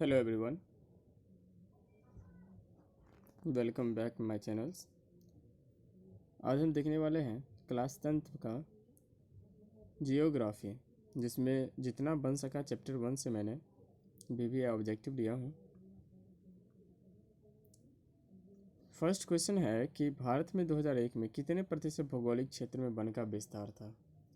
Hello everyone, welcome back my channels. आज हम देखने वाले हैं क्लास 10th का जियोग्राफी, जिसमें जितना बन सका चैप्टर 1 से मैंने बीबीए ऑब्जेक्टिव लिया हूँ। फर्स्ट क्वेश्चन है कि भारत में 2001 में कितने प्रतिशत भौगोलिक क्षेत्र में वन का विस्तार था।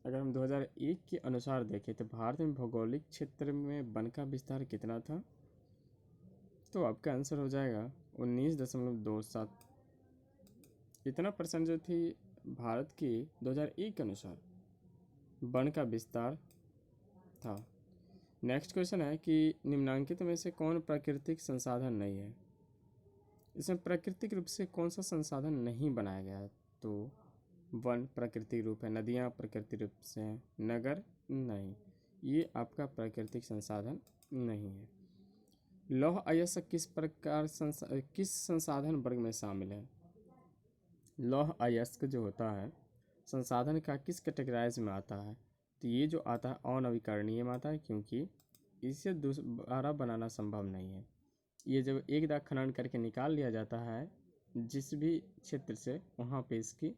अगर हम 2001 के अनुसार देखें तो भारत में भौगोलिक क्षेत्र में वन का विस्तार कितना था, तो आपका आंसर हो जाएगा 19.27। इतना परसेंट जो थी भारत की 2001 के अनुसार वन का विस्तार था। नेक्स्ट क्वेश्चन है कि निम्नांकित में से कौन प्राकृतिक संसाधन नहीं है। इसमें प्राकृतिक रूप से कौन सा संसाधन नहीं बनाया गया है, तो वन प्राकृतिक रूप है, नदियाँ प्राकृतिक रूप से हैं, नगर नहीं, ये आपका प्राकृतिक संसाधन नहीं है। लौह अयस्क किस संसाधन वर्ग में शामिल है। लौह अयस्क जो होता है संसाधन का किस कैटेगराइज में आता है, तो ये जो आता है अनवीकरणीय में आता है, क्योंकि इसे दोबारा बनाना संभव नहीं है। ये जब एक दाग खनन करके निकाल लिया जाता है जिस भी क्षेत्र से, वहाँ पे इसकी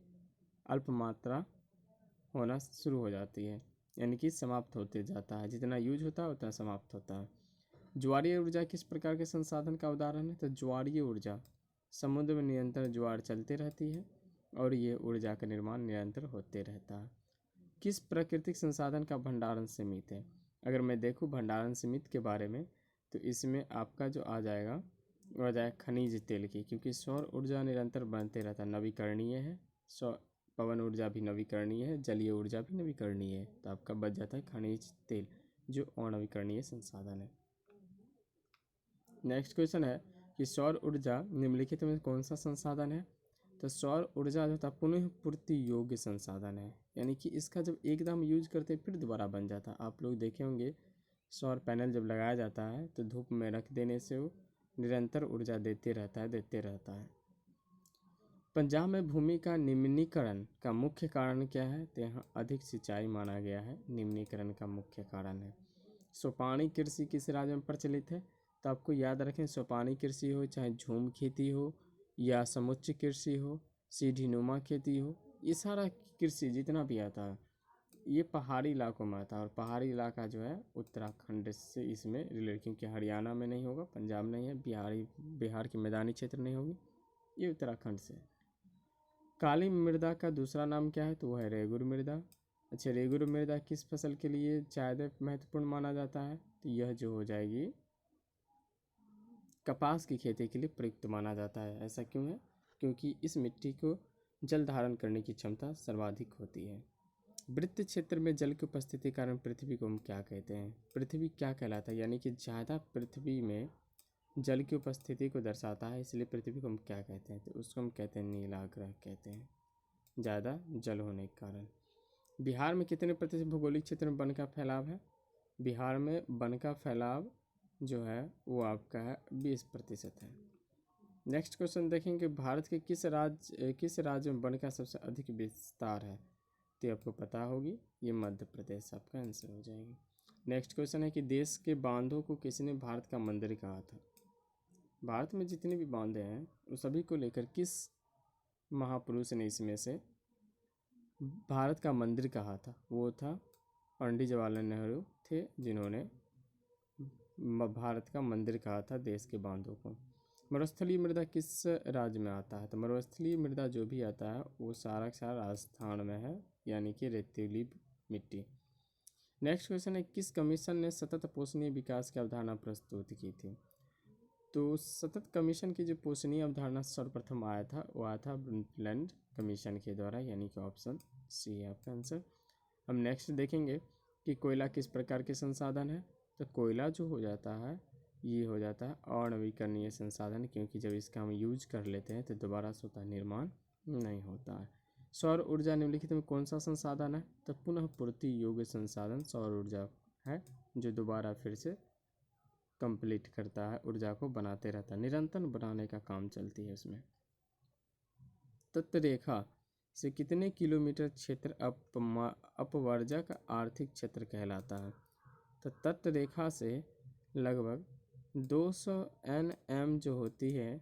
अल्प मात्रा होना शुरू हो जाती है, यानी कि समाप्त होते जाता है। जितना यूज होता है उतना समाप्त होता है। ज्वारीय ऊर्जा किस प्रकार के संसाधन का उदाहरण है, तो ज्वारीय ऊर्जा समुद्र में निरंतर ज्वार चलती रहती है और ये ऊर्जा का निर्माण निरंतर होते रहता है। किस प्राकृतिक संसाधन का भंडारण सीमित है। अगर मैं देखूँ भंडारण सीमित के बारे में, तो इसमें आपका जो आ जाएगा वो आ जाएगा खनिज तेल की, क्योंकि सौर ऊर्जा निरंतर बनते रहता है, नवीकरणीय है। पवन ऊर्जा भी नवीकरणीय है, जलीय ऊर्जा भी नवीकरणीय है, तो आपका बच जाता है खनिज तेल जो अनवीकरणीय संसाधन है। नेक्स्ट क्वेश्चन है कि सौर ऊर्जा निम्नलिखित में कौन सा संसाधन है, तो सौर ऊर्जा जो था पुनः पूर्ति योग्य संसाधन है, यानी कि इसका जब एकदम यूज करते फिर दोबारा बन जाता है। आप लोग देखे होंगे सौर पैनल जब लगाया जाता है तो धूप में रख देने से वो निरंतर ऊर्जा देते रहता है। पंजाब में भूमि का निम्नीकरण का मुख्य कारण क्या है, तो यहाँ अधिक सिंचाई माना गया है, निम्नीकरण का मुख्य कारण है। सोपानी कृषि किस राज्य में प्रचलित है, तो आपको याद रखें सोपानी कृषि हो, चाहे झूम खेती हो या समुच्च कृषि हो, सीढ़ीनुमा खेती हो, ये सारा कृषि जितना भी आता है ये पहाड़ी इलाकों में आता है। और पहाड़ी इलाका जो है उत्तराखंड से इसमें रिलेटेड, क्योंकि हरियाणा में नहीं होगा, पंजाब नहीं है, बिहार के मैदानी क्षेत्र नहीं होगी, ये उत्तराखंड से। काली मृदा का दूसरा नाम क्या है, तो वह है रेगुर मृदा। अच्छा, रेगुर मृदा किस फसल के लिए ज़्यादा महत्वपूर्ण माना जाता है, तो यह जो हो जाएगी कपास की खेती के लिए प्रयुक्त माना जाता है। ऐसा क्यों है, क्योंकि इस मिट्टी को जल धारण करने की क्षमता सर्वाधिक होती है। वृत्त क्षेत्र में जल की उपस्थिति के कारण पृथ्वी को हम क्या कहते हैं, पृथ्वी क्या कहलाता है, यानी कि ज़्यादा पृथ्वी में जल की उपस्थिति को दर्शाता है, इसलिए पृथ्वी को हम क्या कहते हैं, तो उसको हम कहते हैं नीलाग्रह कहते हैं, ज़्यादा जल होने के कारण। बिहार में कितने प्रतिशत भौगोलिक क्षेत्र में वन का फैलाव है, बिहार में वन का फैलाव जो है वो आपका है 20% है। नेक्स्ट क्वेश्चन देखेंगे, भारत के किस राज्य में वन का सबसे अधिक विस्तार है, तो आपको पता होगी, ये मध्य प्रदेश आपका आंसर हो जाएगी। नेक्स्ट क्वेश्चन है कि देश के बांधों को किसने भारत का मंदिर कहा था। भारत में जितने भी बांधे हैं उन सभी को लेकर किस महापुरुष ने इसमें से भारत का मंदिर कहा था, वो था पंडित जवाहरलाल नेहरू थे, जिन्होंने भारत का मंदिर कहा था देश के बांधों को। मरुस्थलीय मृदा किस राज्य में आता है, तो मरुस्थलीय मृदा जो भी आता है वो सारा का सारा राजस्थान में है, यानी कि रेतीली मिट्टी। नेक्स्ट क्वेश्चन है, किस कमीशन ने सतत पोषणीय विकास की अवधारणा प्रस्तुत की थी, तो सतत कमीशन की जो पोषणीय अवधारणा सर्वप्रथम आया था वो आया था ब्रundtland कमीशन के द्वारा, यानी कि ऑप्शन सी है आपका आंसर। हम नेक्स्ट देखेंगे कि कोयला किस प्रकार के संसाधन है, तो कोयला जो हो जाता है ये हो जाता है अनवीकरणीय संसाधन, क्योंकि जब इसका हम यूज कर लेते हैं तो दोबारा स्वतः निर्माण नहीं होता है। सौर ऊर्जा निम्नलिखित में कौन सा संसाधन है, तो पुनः पूर्ति योग्य संसाधन सौर ऊर्जा है, जो दोबारा फिर से कंप्लीट करता है, ऊर्जा को बनाते रहता है, निरंतर बनाने का काम चलती है उसमें। तटरेखा से कितने किलोमीटर क्षेत्र अपवर्जक आर्थिक क्षेत्र कहलाता है, तो तटरेखा से लगभग 200 Nm जो होती है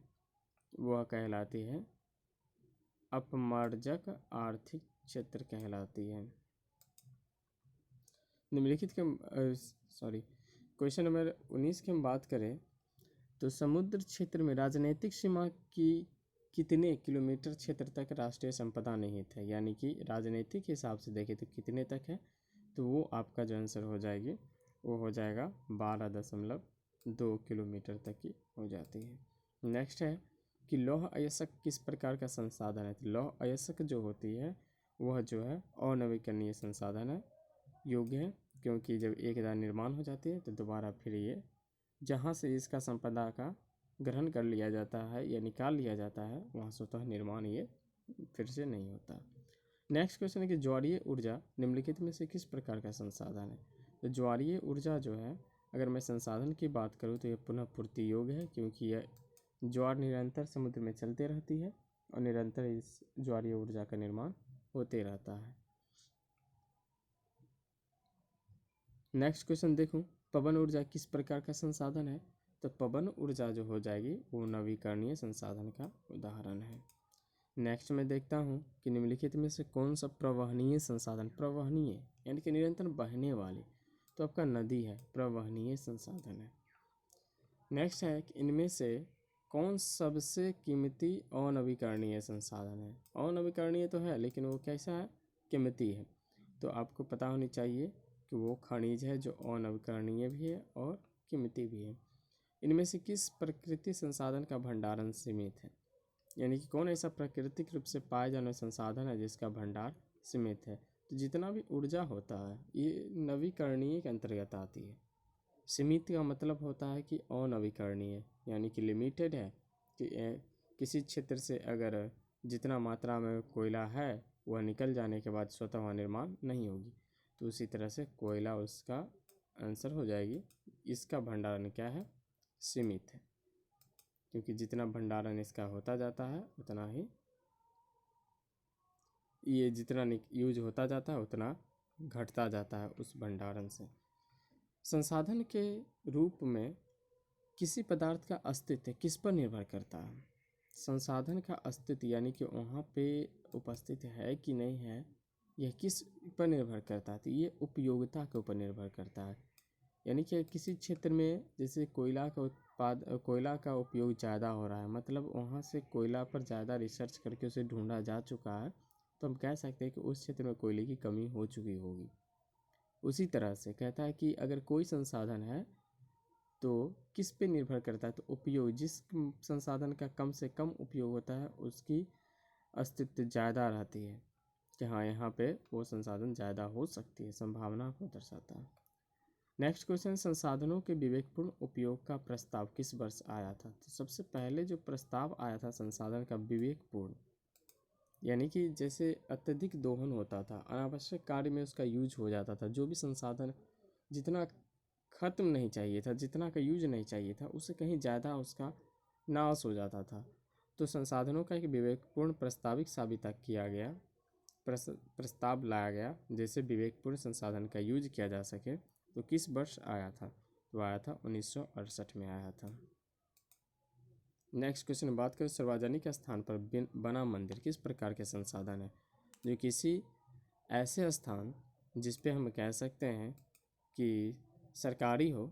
वह कहलाती है अपमार्जक आर्थिक क्षेत्र कहलाती है। निम्नलिखित के क्वेश्चन नंबर 19 की हम बात करें तो समुद्र क्षेत्र में राजनीतिक सीमा की कितने किलोमीटर क्षेत्र तक राष्ट्रीय संपदा निहित है, यानी कि राजनीतिक हिसाब से देखें तो कितने तक है, तो वो आपका जो आंसर हो जाएगी वो हो जाएगा 12.2 किलोमीटर तक की हो जाती है। नेक्स्ट है कि लौह अयस्क किस प्रकार का संसाधन है, तो लौह अयस्क जो होती है वह जो है अनवीकरणीय संसाधन है, योग्य है, क्योंकि जब एक बार निर्माण हो जाती है तो दोबारा फिर ये जहाँ से इसका संपदा का ग्रहण कर लिया जाता है या निकाल लिया जाता है वहाँ स्वतः निर्माण ये फिर से नहीं होता। नेक्स्ट क्वेश्चन है कि ज्वारीय ऊर्जा निम्नलिखित में से किस प्रकार का संसाधन है, तो ज्वारीय ऊर्जा जो है अगर मैं संसाधन की बात करूँ तो यह पुनः पूर्ति योग्य है, क्योंकि यह ज्वार निरंतर समुद्र में चलते रहती है और निरंतर इस ज्वारीय ऊर्जा का निर्माण होते रहता है। नेक्स्ट क्वेश्चन देखो, पवन ऊर्जा किस प्रकार का संसाधन है, तो पवन ऊर्जा जो हो जाएगी वो नवीकरणीय संसाधन का उदाहरण है। नेक्स्ट मैं देखता हूँ कि निम्नलिखित में से कौन सा प्रवहनीय संसाधन, प्रवहनीय यानी कि निरंतर बहने वाली, तो आपका नदी है, प्रवहनीय संसाधन है। नेक्स्ट है कि इनमें से कौन सबसे कीमती अनवीकरणीय संसाधन है, अनवीकरणीय तो है लेकिन वो कैसा है, कीमती है, तो आपको पता होनी चाहिए कि वो खनिज है जो अनवीकरणीय भी है और कीमती भी है। इनमें से किस प्रकृति संसाधन का भंडारण सीमित है, यानी कि कौन ऐसा प्राकृतिक रूप से पाए जाने संसाधन है जिसका भंडार सीमित है, तो जितना भी ऊर्जा होता है ये नवीकरणीय के अंतर्गत आती है। सीमित का मतलब होता है कि अनवीकरणीय यानी कि लिमिटेड है, कि किसी क्षेत्र से अगर जितना मात्रा में कोयला है वह निकल जाने के बाद स्वतः वह निर्माण नहीं होगी, तो उसी तरह से कोयला उसका आंसर हो जाएगी। इसका भंडारण क्या है, सीमित है, क्योंकि जितना भंडारण इसका होता जाता है उतना ही ये जितना यूज होता जाता है उतना घटता जाता है उस भंडारण से। संसाधन के रूप में किसी पदार्थ का अस्तित्व किस पर निर्भर करता है, संसाधन का अस्तित्व यानी कि वहाँ पे उपस्थित है कि नहीं है यह किस पर निर्भर करता है, तो ये उपयोगिता के ऊपर निर्भर करता है। यानी कि किसी क्षेत्र में जैसे कोयला का उपयोग ज़्यादा हो रहा है, मतलब वहाँ से कोयला पर ज़्यादा रिसर्च करके उसे ढूंढा जा चुका है, तो हम कह सकते हैं कि उस क्षेत्र में कोयले की कमी हो चुकी होगी। उसी तरह से कहता है कि अगर कोई संसाधन है तो किस पे निर्भर करता है, तो उपयोग, जिस संसाधन का कम से कम उपयोग होता है उसकी अस्तित्व ज़्यादा रहती है, कि हाँ यहाँ पे वो संसाधन ज़्यादा हो सकती है, संभावना को दर्शाता है। नेक्स्ट क्वेश्चन, संसाधनों के विवेकपूर्ण उपयोग का प्रस्ताव किस वर्ष आया था, तो सबसे पहले जो प्रस्ताव आया था संसाधन का विवेकपूर्ण, यानी कि जैसे अत्यधिक दोहन होता था, अनावश्यक कार्य में उसका यूज हो जाता था, जो भी संसाधन जितना ख़त्म नहीं चाहिए था, जितना का यूज नहीं चाहिए था, उससे कहीं ज़्यादा उसका नाश हो जाता था, तो संसाधनों का एक विवेकपूर्ण प्रस्ताविक साबित किया गया, प्रस्ताव लाया गया जैसे विवेकपूर्ण संसाधन का यूज किया जा सके, तो किस वर्ष आया था, तो आया था 1968 में आया था। नेक्स्ट क्वेश्चन बात करें, सार्वजनिक स्थान पर बना मंदिर किस प्रकार के संसाधन है, जो किसी ऐसे स्थान जिस पे हम कह सकते हैं कि सरकारी हो,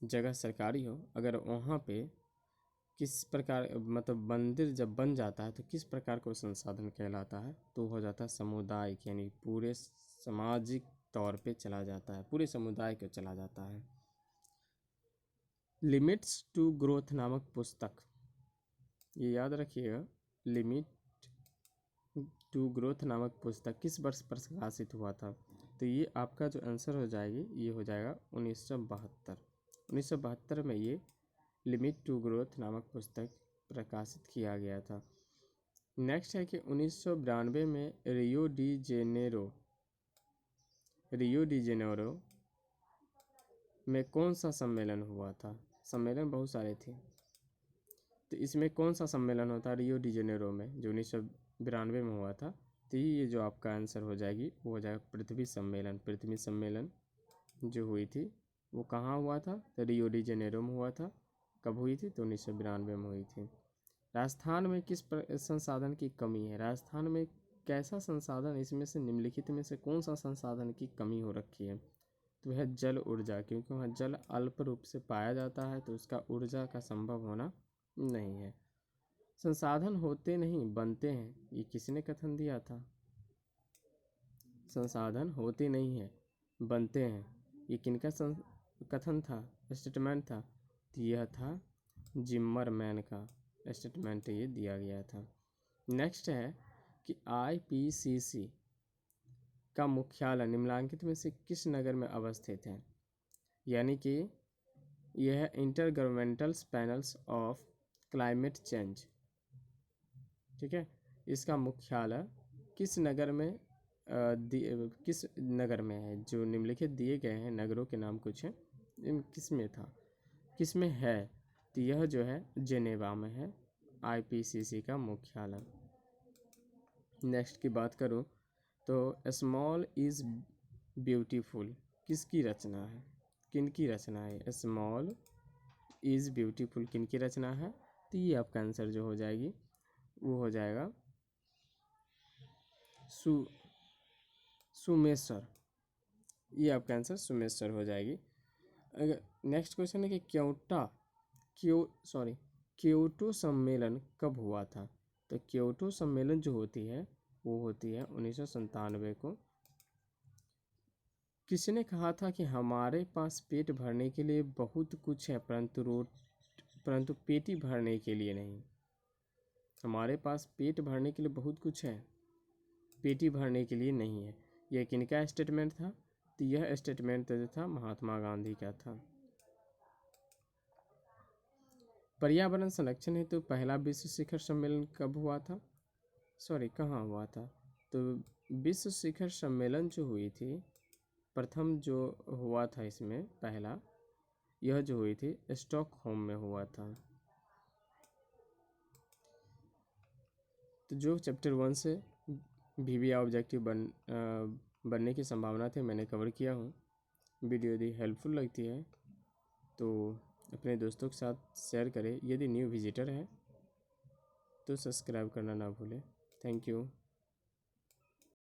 जगह सरकारी हो, अगर वहाँ पे किस प्रकार मतलब मंदिर जब बन जाता है तो किस प्रकार का संसाधन कहलाता है, तो हो जाता है सामुदायिक, यानी पूरे सामाजिक तौर पे चला जाता है, पूरे समुदाय को चला जाता है। लिमिट्स टू ग्रोथ नामक पुस्तक, ये याद रखिएगा, लिमिट टू ग्रोथ नामक पुस्तक किस वर्ष प्रकाशित हुआ था, तो ये आपका जो आंसर हो जाएगी ये हो जाएगा 1972 में ये लिमिट टू ग्रोथ नामक पुस्तक प्रकाशित किया गया था। नेक्स्ट है कि 1992 में रियो डी जेनेरो में कौन सा सम्मेलन हुआ था, सम्मेलन बहुत सारे थे, तो इसमें कौन सा सम्मेलन होता है रियो डी जेनेरो में जो 1992 में हुआ था, तो ये जो आपका आंसर हो जाएगी वो हो जाएगा पृथ्वी सम्मेलन जो हुई थी वो कहाँ हुआ था, तो रियो डी जेनेरो में हुआ था कब हुई थी? तो 1992 में हुई थी। राजस्थान में किस संसाधन की कमी है? राजस्थान में कैसा संसाधन, इसमें से निम्नलिखित में से कौन सा संसाधन की कमी हो रखी है? तो वह जल ऊर्जा, क्योंकि वहाँ जल अल्प रूप से पाया जाता है, तो उसका ऊर्जा का संभव होना नहीं है। संसाधन होते नहीं बनते हैं, ये किसने कथन दिया था? संसाधन होते नहीं है बनते हैं, ये किनका कथन था, स्टेटमेंट था? तो यह था जिम्मरमैन का स्टेटमेंट, ये दिया गया था। नेक्स्ट है कि IPCC का मुख्यालय निम्नलिखित में से किस नगर में अवस्थित है? यानी कि यह inter governmental panels of climate change, ठीक है, इसका मुख्यालय किस नगर में किस नगर में है? जो निम्नलिखित दिए गए हैं नगरों के नाम कुछ हैं, इन किस में था, किस में है? तो यह जो है जेनेवा में है IPCC का मुख्यालय। नेक्स्ट की बात करूँ तो स्मॉल इज़ ब्यूटीफुल किसकी रचना है? किनकी रचना है? स्मॉल इज़ ब्यूटीफुल किनकी रचना है? तो ये आपका आंसर जो हो जाएगी वो हो जाएगा सुमेश्वर, ये आपका आंसर सुमेश्वर हो जाएगी। अगर नेक्स्ट क्वेश्चन है कि क्योटो सम्मेलन कब हुआ था? तो क्योटो सम्मेलन जो होती है वो होती है 1997 को। किसने कहा था कि हमारे पास पेट भरने के लिए बहुत कुछ है, परंतु पेटी भरने के लिए नहीं। हमारे पास पेट भरने के लिए बहुत कुछ है, पेटी भरने के लिए नहीं है। यह किनका स्टेटमेंट था? तो यह स्टेटमेंट जो था महात्मा गांधी का था। पर्यावरण संरक्षण हेतु तो पहला विश्व शिखर सम्मेलन कब हुआ था? कहाँ हुआ था? तो विश्व शिखर सम्मेलन जो हुई थी, प्रथम जो हुआ था इसमें पहला, यह जो हुई थी स्टॉकहोम में हुआ था। तो जो चैप्टर 1 से VBA ऑब्जेक्टिव बनने की संभावना थी मैंने कवर किया हूँ। वीडियो यदि हेल्पफुल लगती है तो अपने दोस्तों के साथ शेयर करें। यदि न्यू विजिटर है तो सब्सक्राइब करना ना भूलें। Thank you.